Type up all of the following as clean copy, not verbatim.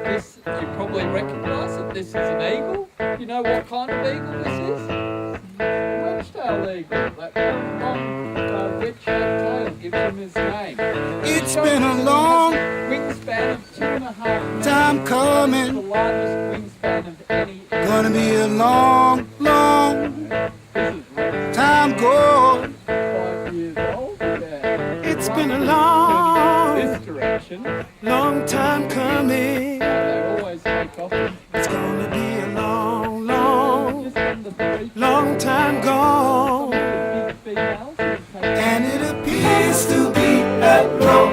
This, you probably recognise that this is an eagle. You know what kind of eagle this is? Wedge-tailed eagle. That long wedge-shaped tail gives him his name. It's been a long Wingspan of 2.5 time meters. coming. The largest wingspan of any. Gonna be a long, long This is time going. 5 years old. Yeah. It's been a long, This direction. long time coming. They always take off. It's gonna be a long, long, Just on the beach. long time gone. Big females. And it appears to be at long,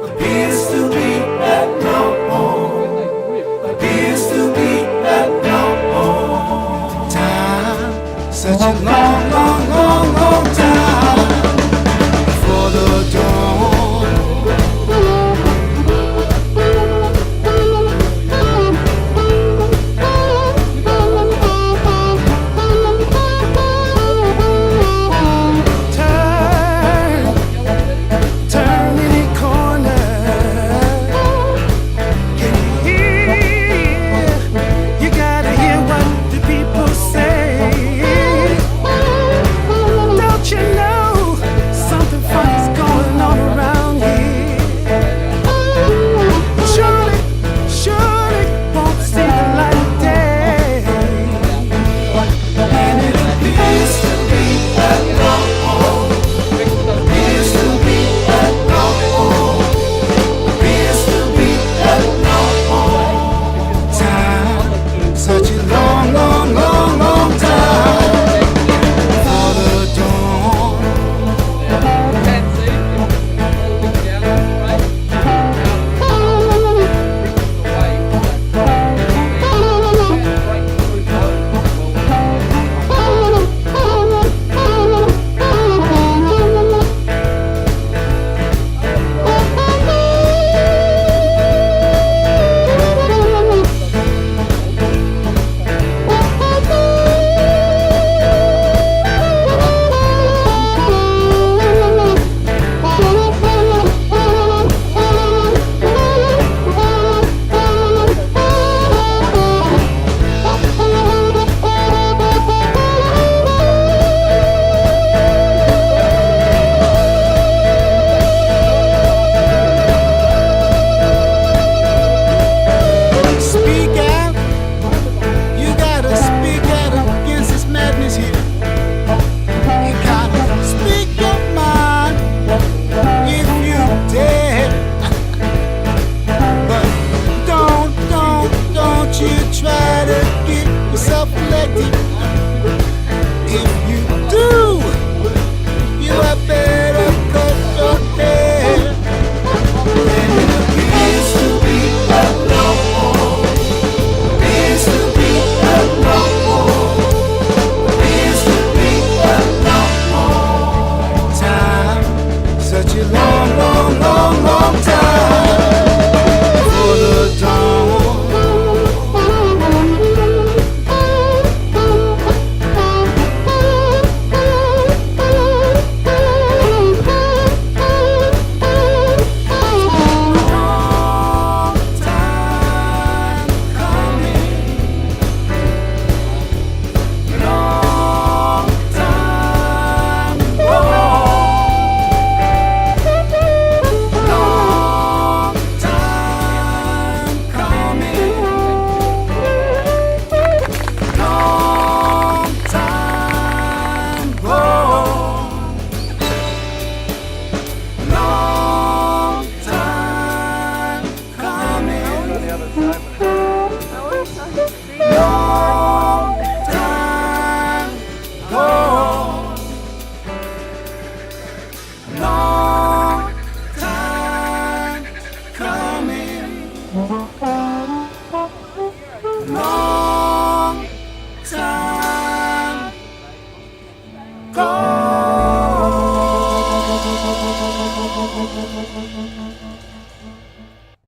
appears to be at long, appears to be at long time. Such a long, long, long, long time for the dawn. Turn any corner. Can you hear? You gotta hear what the people say. Don't you know something funny's going on around here? Surely, surely won't see the light of day. And it appears to be at long. Appears to be at long. Appears to be at long time. Such a long, long, long, long time for the dawn. Speak out, you gotta speak out against this madness here. You gotta speak your mind if you dare. But don't you try to get yourself elected. If you do, you had better cut your hair. And it appears to be a long, appears to be a long, appears to be a long time. Such a long, long, long, long time for the dawn. Long time coming. Long time gone. Long time coming. Long time gone. Long time coming. Long time gone. Long time coming. Long